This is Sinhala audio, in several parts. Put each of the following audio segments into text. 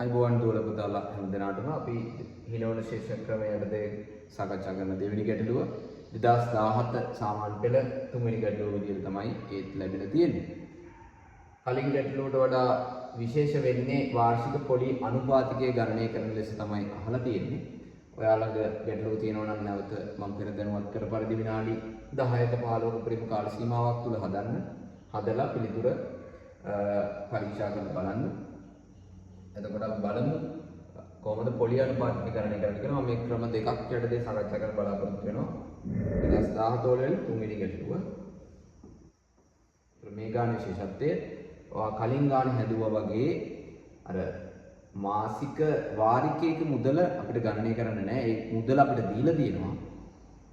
අයිබෝවන් දුවල පුතාලා හැම දිනකටම අපි හිනවන ශිෂ්‍ය ක්‍රමයටදී සාකච්ඡා කරන දෙවෙනි ගැටලුව 2017 සාමාන්‍ය පෙළ තුන්වෙනි ගැටලුව විදිහට තමයි ඒත් ලැබිලා තියෙන්නේ. කලින් ගැටලුවට වඩා විශේෂ වෙන්නේ වාර්ෂික පොලි අනුපාතිකය ගණනය කරන ලෙස තමයි අහලා තියෙන්නේ. ඔයාලගේ ගැටලුව තියෙනවා නම් නැවත මම පෙර දැනුවත් කර පරිදි විනාඩි 10ක 15ක පරිම කාල සීමාවක් තුල හදලා පිළිතුර පරීක්ෂා කරලා බලන්න. එතකොට අපි බලමු කොහොමද පොලි අනුපාතික ගණනය කරන්නේ කියලා. මම මේ ක්‍රම දෙකක් යටතේ සාකච්ඡා කරලා බලාපොරොත්තු වෙනවා. 2017 වල තුන්වෙනි ගැටලුව. මේ ගාන විශේෂත්වය ඔයා කලින් ගාන හැදුවා වගේ අර මාසික වාරිකයක මුදල අපිට ගණනය කරන්න නෑ. ඒ මුදල අපිට දීලා තියෙනවා.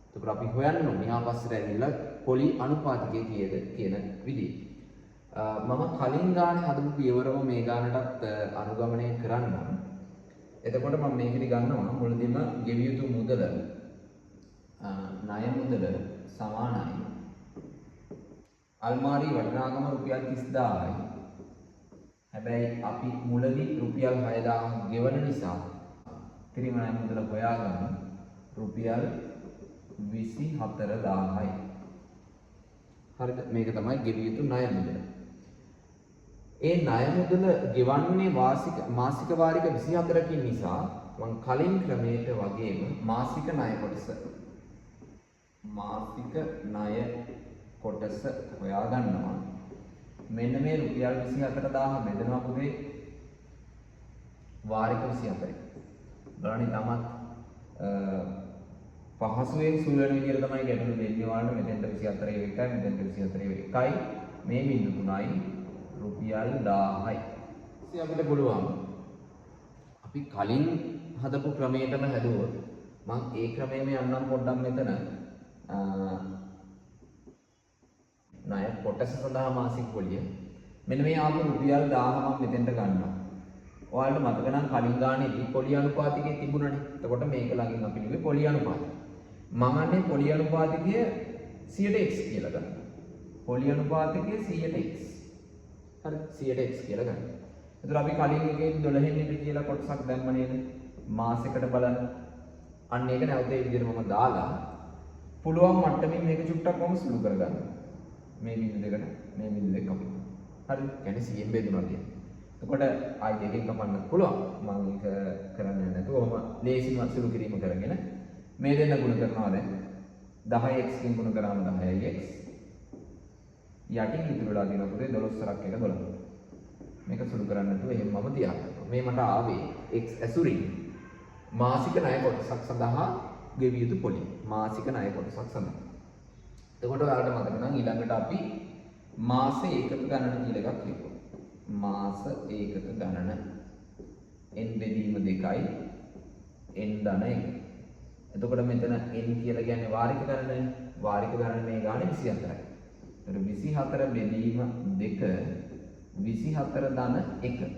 එතකොට අපි හොයන්න ඕනේ ආපස්සට ඇවිල්ලා පොලි අනුපාතිකය කීයද කියන විදිහ. මම කලින් ගානේ හදපු පියවරම මේ ගානටත් අනුගමනය කරන්නම්. එතකොට මම මේකෙදි ගන්නවා මුලදීම ගෙවිය යුතු මුදල ණය මුදල සමානයි අල්මාරි වටිනාකම රුපියල් 30000යි. හැබැයි අපි මුලදී රුපියල් 6000 ගෙවන නිසා ත්‍රිම ණය මුදල හොයාගන්න රුපියල් 24000යි. හරිද? මේක තමයි ගෙවිය යුතු ණය මුදල. ඒ ණය මුදල ගෙවන්නේ මාසික වාරික 24කින් නිසා මම කලින් ක්‍රමයට වගේම මාසික ණය කොටස හොයා ගන්නවා. මෙන්න මේ රුපියල් 24000 බෙදනවා පුතේ වාරික 24. බලන්න තමත් පහසුවෙන් සුළු වෙන විදිහට තමයි ගැටලු දෙන්නේ වලට. මෙතෙන්ට 24 එකයි මෙතෙන්ට 24 එකයි මේ බිඳු 3යි රුපියල් 1000යි. ඉතින් අපිට පුළුවන් අපි කලින් හදපු ක්‍රමයටම හැදුවොත් මම ඒ ක්‍රමයේම යන්නම් පොඩ්ඩක් මෙතන ණය කොටස සඳහා මාසික පොලිය. මෙන්න මේ ආපු රුපියල් 1000 මම මෙතෙන්ට ගන්නවා. ඔයාලට මතක නම් කලින් ගානේදී පොලි අනුපාතිකය තිබුණනේ. එතකොට මේක ළඟින් අපි ලිව්වේ පොලි අනුපාතිකය. මම අන්නේ පොලි අනුපාතිකය 100ට x කියලා ගන්නවා. පොලි අනුපාතිකය 100ට x. හරි 100ට x කියලා ගන්න. එතකොට අපි කලින් එකේ 12 න් කියලා කොටසක් දැම්ම නේද? මාසෙකට බලන්න. අන්න ඒක නැවත ඒ විදිහට මම දාලා පුළුවන් මට්ටමින් මේක චුට්ටක් මම සුළු කරගන්නවා. මේ බිඳු දෙකට මේ බිඳු දෙක කපන. හරි. يعني 100න් බෙදුණා කියන්නේ. එතකොට ආයි දෙකෙන් කපන්න පුළුවන්. මම ඒක කරන්නේ නැතුව ඔහම ලේසිම සුළු කිරීම කරගෙන මේ දෙන්න ගුණ කරනවා දැන් 10x කින් ගුණ කරාම 10x යටින් ඉතුරු වෙලා තියෙන පුතේ 12ක් එක 12. මේක සුළු කරන්න නැතුව එහෙම මම තියාගන්නවා. මේ මට ආවේ x ඇසුරින් මාසික ණය කොටසක් සඳහා ගෙවිය යුතු පොලි. මාසික ණය කොටසක් සඳහා. එතකොට ඔයාලට මතක නම් ඊළඟට අපි මාස ඒකක ගණන කියලා එකක් ලියමු. මාස ඒකක ගණන n බෙදීම 2යි n ධන 1. එතකොට මෙතන n කියලා කියන්නේ වාරික ගණනනේ. වාරික ගණන මේ ගානේ 24යි. 24 බෙදීම 2 24 ධන 1.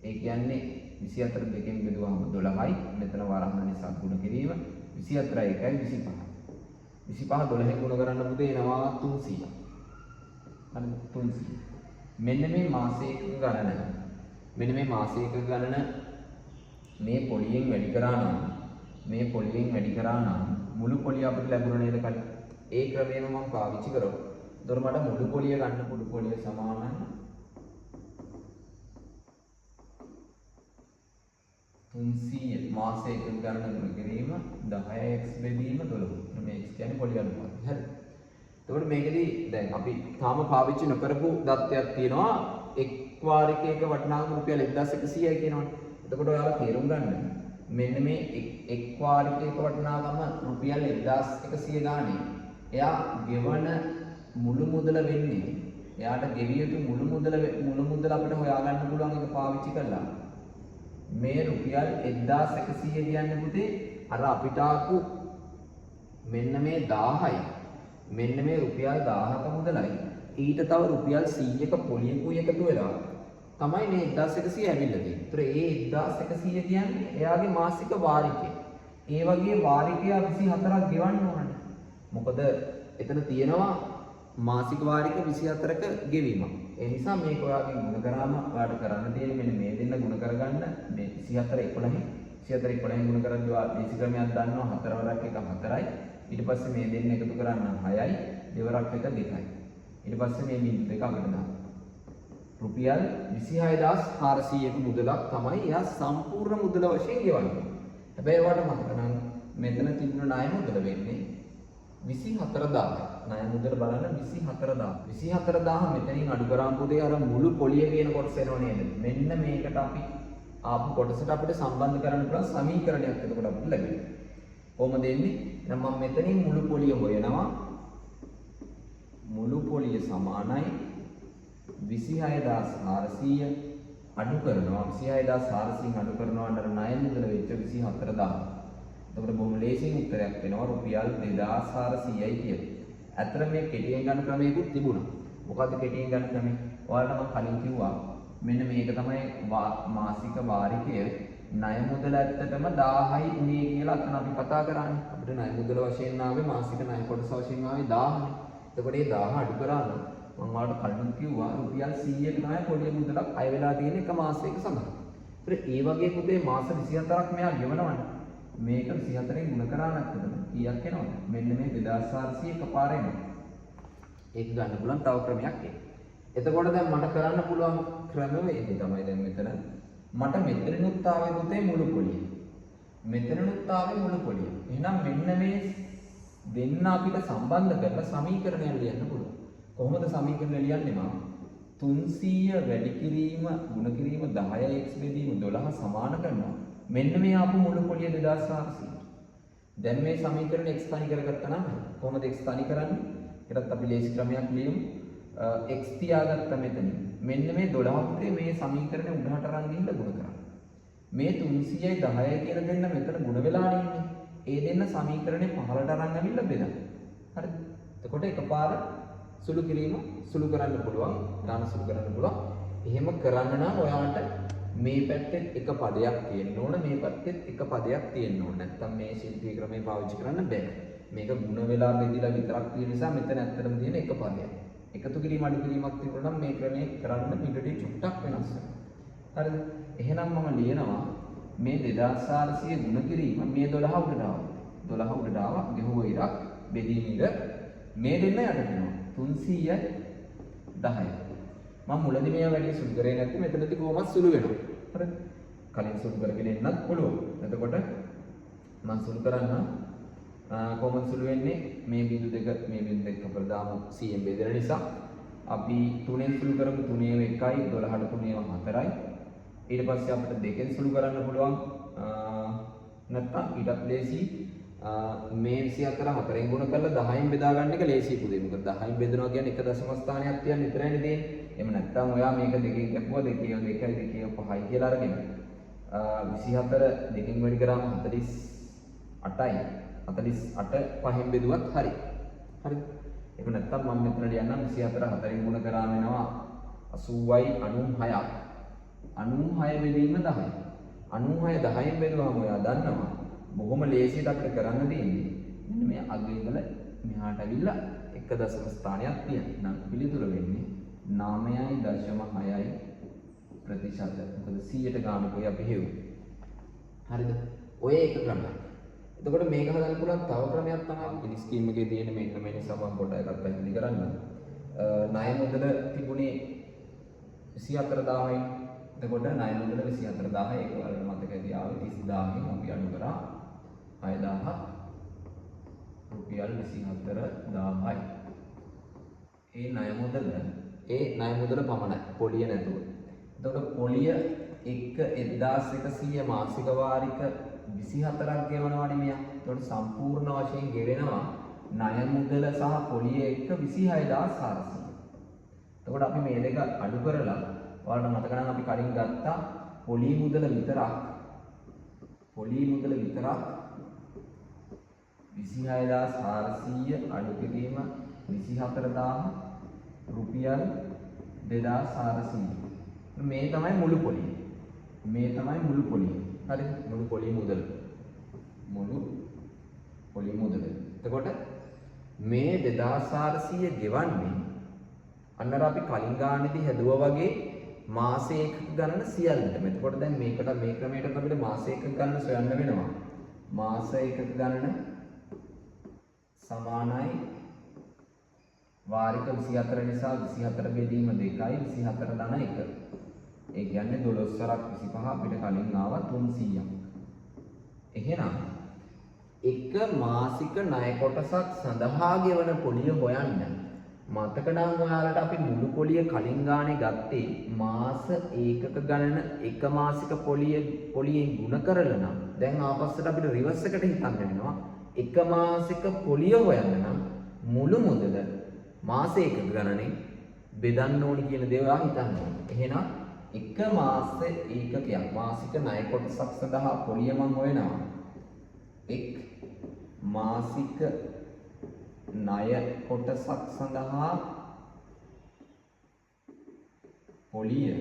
ඒ කියන්නේ 24 දෙකෙන් බෙදුවාම 12යි. මෙතන වරහන් නිසා ගුණ කිරීම 24 1යි 25. 25 12 ගුණ කරන්න පුතේ එනවා 300. හරි 300. මෙන්න මේ මාසයක ගණන. මෙන්න මේ මාසයක ගණන මේ පොලියෙන් වැඩි කරා නම් මුළු පොලිය අපිට ලැබුණ නේද කලින්? ඒ ක්‍රමයම මම පාවිච්චි කරා. එතකොට මට මුළු පොලිය ගන්න මුළු පොලිය සමානයි 300 මාසයක ගණන ගුණ කිරීම 10x බෙදීම 12. මේ x කියන්නේ පොලිය අනුපාතය. හරි. එතකොට මේකෙදි දැන් අපි තාම පාවිච්චි නොකරපු දත්තයක් තියෙනවා. එක් වාරිකයක වටිනාකම රුපියල් 1100යි කියනවනේ. එතකොට ඔයාලා තේරුම් ගන්න මෙන්න මේ එක් වාරිකයක වටිනාකම රුපියල් 1100 ගානේ එයා ගෙවන මුළු මුදල වෙන්නේ එයාට ගෙවිය යුතු මුළු මුදල අපිට හොයාගන්න පුළුවන් එක පාවිච්චි කරලා මේ රුපියල් 1100 කියන්නේ පුතේ අර අපිට ආපු මෙන්න මේ 1000යි මෙන්න මේ රුපියල් 1000ක මුදලයි ඊට තව රුපියල් 100ක පොලියකුයි එකතු වෙලා තමයි මේ 1100 ඇවිල්ලා තියෙන්නේ. ඒතර ඒ 1100 කියන්නේ එයාගේ මාසික වාරිකය. ඒ වගේ වාරිකය 24ක් ගෙවන්න ඕනනේ. මොකද එතන තියෙනවා මාසික වාරික 24ක ගෙවීමක්. ඒ නිසා මේක ඔයාගෙන් ගුණ කරාම ඔයාලට කරන්න තියෙන්නේ මෙන්න මේ දෙන්න ගුණ කරා කරගන්න මේ 24 11 24 11 ගුණ කරද්දී දේශ ක්‍රමයක් දන්නවා හතර වරක් එක 4යි ඊට පස්සේ මේ දෙන්න එකතු කරන්න 6යි දෙවරක් එක 2යි ඊට පස්සේ මේ බිංදු දෙක අගට දාන්න රුපියල් 26400ක මුදලක් තමයි එයා සම්පූර්ණ මුදල වශයෙන් ගෙවන්නේ හැබැයි ඔයාලට මතක නම් මෙතන තිබුණ ණය මුදල වෙන්නේ 24000යි ණය මුදල බලන්න 24000 මෙතනින් අඩු කරාම පුතේ අර මුළු පොලිය කියන කොටස එනව නේද මෙන්න මේකට අපි ආපු කොටසට අපිට සම්බන්ධ කරන්න පුළුවන් සමීකරණයක් එතකොට අපිට ලැබෙනවා කොහොමද එන්නේ එහෙනම් මම මෙතනින් මුළු පොලිය හොයනවා මුළු පොලිය සමානයි 26400 අඩු කරනවා 26400 අඩු කරනවා අnder ණය මුදල වෙච්ච 24000 එතකොට බොහොම ලේසියෙන් උත්තරයක් වෙනවා රුපියල් 2400යි කියලා. ඇත්තට මේ කෙටියෙන් ගන්න ක්‍රමයකුත් තිබුණා. මොකද්ද කෙටියෙන් ගන්න ක්‍රමය? ඔයාලට මම කලින් කිව්වා මෙන්න මේක තමයි මාසික වාරිකය ණය මුදල ඇත්තටම 1000යි උනේ කියලා අතන අපි කතා කරන්නේ. අපිට ණය මුදල වශයෙන් ආවේ මාසික ණය කොටස වශයෙන් ආවේ 1000නේ. එතකොට මේ 1000 අඩු කරාම මම ඔයාලට කලින් කිව්වා රුපියල් 100ක තමයි පොලිය මුදලක් අය වෙලා තියෙන එක මාසයක සඳහා. ඒත් ඒ වගේ පුතේ මාස 24ක් මෙයා ගෙවනවනේ. මේක 24න් ගුණ කරා නැත්නම් කීයක් එනවද? මෙන්න මේ 2400 එකපාර එනවා. ඒක ගන්න පුළුවන් තව ක්‍රමයක් ඒක. එතකොට දැන් මට කරන්න පුළුවන් ක්‍රමවේදය තමයි දැන් මෙතන මට මෙතනනුත් ආවේ පුතේ මුළු පොලිය. මෙතනනුත් ආවේ මුළු පොලිය. එහෙනම් මෙන්න මේ දෙන්න අපිට සම්බන්ධ කරලා සමීකරණයක් ලියන්න පුළුවන්. කොහොමද සමීකරණය ලියන්නේ මම? 300 වැඩි කිරීම ගුණ කිරීම 10x බෙදීම 12 සමාන කරනවා. මෙන්න මේ ආපු මුළු පොලිය 2400. දැන් මේ සමීකරණය x තනි කරගත්තා නම් කොහොමද x තනි කරන්නේ? ඒකත් අපි ලේසි ක්‍රමයක් ලියමු. x තියාගත්ත මෙතන. මෙන්න මේ 12 පුතේ මේ සමීකරණය උඩහට අරන් ගිහිල්ලා ගුණ කරන්න. මේ 300යි 10යි කියලා දෙන්න මෙතන ගුණ වෙලා ඉන්නේ. ඒ දෙන්න සමීකරණය පහළට අරන් ඇවිල්ලා බෙදන්න. හරිද? එතකොට එකපාර සුළු කිරීම සුළු කරන්න පුළුවන්. ගාන සුළු කරන්න පුළුවන්. එහෙම කරන්න නම් ඔයාලට මේ පැත්තෙත් එක පදයක් තියෙන්න ඕන මේ පැත්තෙත් එක පදයක් තියෙන්න ඕන නැත්නම් මේ ශිල්පී ක්‍රමය පාවිච්චි කරන්න බෑ මේක ಗುಣ වෙලා බෙදලා විතරක් තියෙන නිසා මෙතන ඇත්තටම තියෙන එක පදයක් එකතු කිරීම අඩු කිරීමක් තිබුණා නම් මේ ක්‍රමය කරන්න පිටදී චුට්ටක් වෙනස් වෙනවා හරිද එහෙනම් මම ලියනවා මේ 2400 ගුණ කිරීම මේ 12 උඩට ආවා 12 උඩට ආවා ගෙහුව ඉරක් බෙදීම ඉර මේ දෙන්න යට වෙනවා 300යි 10යි මම මුලදී මේවා වැඩි සුළු කරේ නැත්නම් මෙතනදී කොහොමද සුළු වෙනවා. හරිද? කලින් සුළු කරගෙන එන්නත් පුළුවන්. එතකොට මම සුළු කරන්න කොහොමද සුළු වෙන්නේ? මේ බිංදු දෙක කපලා දාමු 100න් බෙදෙන නිසා අපි 3ෙන් සුළු කරමු 3 1යි 12ට 3 4යි. ඊට පස්සේ අපිට 2ෙන් සුළු කරන්න පුළුවන්. නැත්නම් ඊටත් ලේසි මේ 24 4ෙන් ගුණ කරලා 10න් බෙදා ගන්න එක ලේසි පුතේ. මොකද 10න් බෙදනවා කියන්නේ එක දශම ස්ථානයක් තියන්න විතරයිනේ දෙන්නේ. එහෙම නැත්නම් ඔයා මේක දෙකෙන් කැපුවා 2 2යි 5යි කියලා අරගෙන 24 දෙකෙන් වැඩි කරාම 48යි 48 5න් බෙදුවත් හරි. හරිද? ඒක නැත්නම් මම මෙතන ලියන්නම් 24 4න් ගුණ කරාම එනවා 80යි 96ක්. 96 බෙදීම 10යි. 96 10න් බෙදුවාම ඔයා දන්නවා බොහොම ලේසියට අපිට කරන්න තියෙන්නේ. මෙන්න මේ අග ඉඳලා මෙහාට අවිල්ලා එක දශම ස්ථානයක් තියෙන. නම් පිළිතුර වෙන්නේ 9.6යි ප්‍රතිශත. මොකද 100ට ගානකෝයි අපි හෙව්වේ. හරිද? ඔය එක ක්‍රමයක්. එතකොට මේක හදන්න පුළුවන් තව ක්‍රමයක් තමයි ඉනි ස්කීම් එකේ තියෙන මේ ක්‍රමය නිසා මම පොඩ්ඩක් එකක් පැහැදිලි කරන්න. ණය මුදල තිබුණේ 24000යි. එතකොට ණය මුදල 24000යි ඒක වලට මතකදී ආවේ 30000න් අපි අඩු කරා 6000ක් රුපියල් 24000යි. ඒ ණය මුදල පමණයි පොලිය නැතුව. එතකොට පොලිය 1100 මාසික වාරික 24ක් ගෙවනවානේ මෙයා. එතකොට සම්පූර්ණ වශයෙන් ගෙවෙනවා ණය මුදල සහ පොලිය එක්ක 26400. එතකොට අපි මේ දෙක අඩු කරලා ඔයාලට මතක නම් අපි කලින් ගත්තා පොලි මුදල විතරක් 26400 අඩු කිරීම 24000 රුපියල් 2400. මේ තමයි මුළු පොලිය. හරි මුළු පොලි මුදල. එතකොට මේ 2400 ගෙවන්නේ අන්නර අපි කලින් ගානේදී හැදුවා වගේ මාස ඒකක ගණන සියල්ලටම. එතකොට දැන් මේකට මේ ක්‍රමයට අපිට මාස ඒකක ගණන සොයන්න වෙනවා. මාස ඒකක ගණන සමානයි වාරික 24 නිසා 24 බෙදීම 2යි 24 ධන 1. ඒ කියන්නේ 12 වරක් 25 අපිට කලින් ආවා 300ක්. එහෙනම් එක මාසික ණය කොටසක් සඳහා ගෙවන පොලිය හොයන්න. මතක නම් ඔයාලට අපි මුළු පොලිය කලින් ගානේ ගත්තේ මාස ඒකක ගණන එක මාසික පොලියෙන් ගුණ කරලා නම් දැන් ආපස්සට අපිට රිවර්ස් එකට හිතන්න වෙනවා. එක මාසික පොලිය හොයන්න නම් මුළු මුදල මාස ඒකක ගණනේ බෙදන්න ඕනි කියන දේ ඔයා හිතන්න ඕනේ. එහෙනම් එක මාස ඒකකයක් මාසික ණය කොටසක් සඳහා පොලිය මම හොයනවා. එක් මාසික ණය කොටසක් සඳහා පොලිය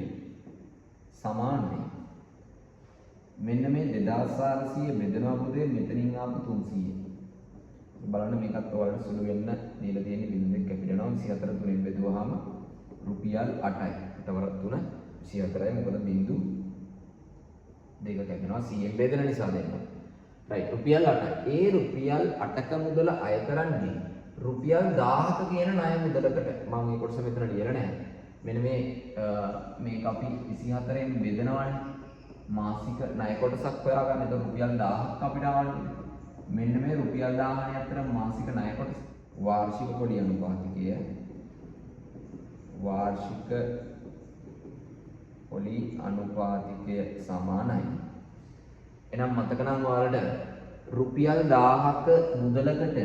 සමානයි. මෙන්න මේ 2400 බෙදනවා පුතේ මෙතනින් ආපු 300. බලන්න මේකත් ඔයාලට සුළු වෙන්න දීලා තියෙන බිඳුවක් කැපිටනවා 24 තුනෙන් බෙදුවාම රුපියල් 8යි. 8 3 24යි මොකද බිඳු දෙක කැපෙනවා 100ෙන් බෙදෙන නිසා දෙන්න. right රුපියල් 8යි. ඒ රුපියල් 8ක මුදල අය කරන්නේ රුපියල් 1000ක කියන ණය මුදලකට. මම මේ කොටස මෙතන ලියලා නැහැ. මෙන්න මේක අපි 24න් බෙදනවානේ. මාසික ණය කොටසක් හොයාගන්න. ඒක රුපියල් 1000ක් අපිට ආවනේ. මෙන්න මේ රුපියල් 1000 අතර මාසික ණය කොටස වාර්ෂික පොලිය අනුපාතිකය වාර්ෂික පොලි අනුපාතිකය සමානයි. එහෙනම් මතක නම් ඔයාලට රුපියල් 1000ක මුදලකට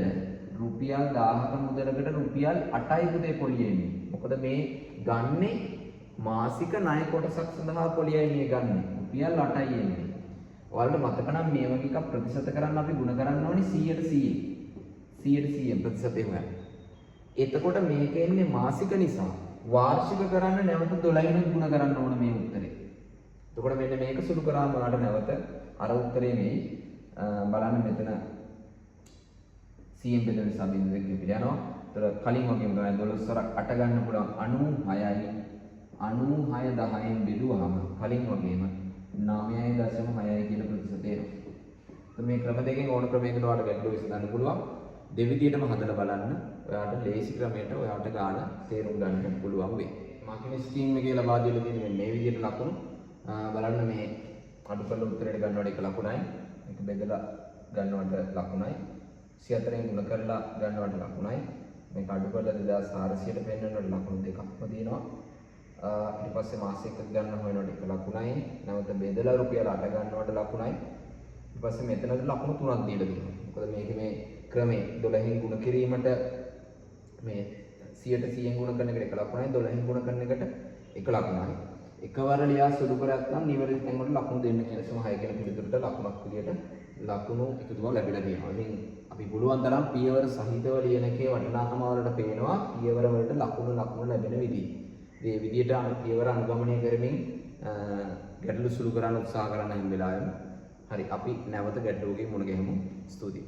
රුපියල් 8යි පුතේ පොලිය එන්නේ. මොකද මේ ගන්නේ මාසික ණය කොටසක් සඳහා පොලියයි මේ ගන්නේ. රුපියල් 8යි එන්නේ. ඔයාලට මතක නම් මේ වගේ එකක් ප්‍රතිශත කරන්න අපි ගුණ කරන්න ඕනේ 100% ප්‍රතිශතය හොයන්න. එතකොට මේක එන්නේ මාසික නිසා වාර්ෂික කරන්න නැවත 12න් ගුණ කරන්න ඕන මේ උත්තරේ. එතකොට මෙන්න මේක සුළු කරාම ඔයාලට නැවත අර උත්තරේ මේ බලන්න මෙතන 100න් බෙදෙන නිසා බිඳුවක් පිට යනවා. ඒතර කලින් වගේම තමයි 12 වරක් 8 ගන්න පුළුවන් 96යි 96 10න් බෙදුවාම කලින් වගේම 9.6යි කියන ප්‍රතිශතය එනවා. මේ ක්‍රම දෙකෙන් ඕන ක්‍රමයකට ඔයාලට ගැටලුව විසඳන්න පුළුවන්. දෙවිදියටම හදලා බලන්න. ඔයාලට ලේසි ක්‍රමයට ඔයාලට ගාන තේරුම් ගන්න පුළුවන් වෙයි. මාකින ස්කීම් එකේ ලබා දීලා තියෙන මේ විදියට ලකුණු බලන්න මේ අඩු කරලා උත්තරයට ගන්නවට එක ලකුණයි. මේක බෙදලා ගන්නවට ලකුණයි. 24න් ගුණ කරලා ගන්නවට ලකුණයි. මේක අඩු කරලා 2400ට පෙන්වන්නවට ලකුණු දෙකක්ම තියෙනවා. ඊට පස්සේ මාසික ගන්න හොයනකොට එක ලකුණයි. නැවත බෙදලා රුපියල් 8 ගන්නවට ලකුණයි. ඊට පස්සේ මෙතනද ලකුණු 3ක් දීලා තියෙනවා. මොකද මේක මේ ක්‍රමේ 12න් ගුණ කිරීමට මේ 100ට 100න් ගුණ කරන එකට එක ලකුණයි 12න් ගුණ කරන එකට එක ලකුණයි. එකවර ලියා සුළු කරත් නම් නිවැරදි තැන් වල ලකුණු දෙන්න කියන සම 6 කියන පිළිතුරට ලකුණක් විදියට ලකුණු එකතුවක් ලැබිලා තියෙනවා. ඉතින් අපි පුළුවන් තරම් පියවර සහිතව ලියන එකේ වටිනාකම වලට පේනවා පියවර වලට ලකුණු ලැබෙන විදිහ. මේ විදියට පියවර අනුගමනය කරමින් ගැටලු සුළු කරන්න උත්සාහ කරන හැම වෙලාවෙම හරි අපි නැවත ගැටලුවකින් මුණ ගැහෙමු. ස්තුතියි.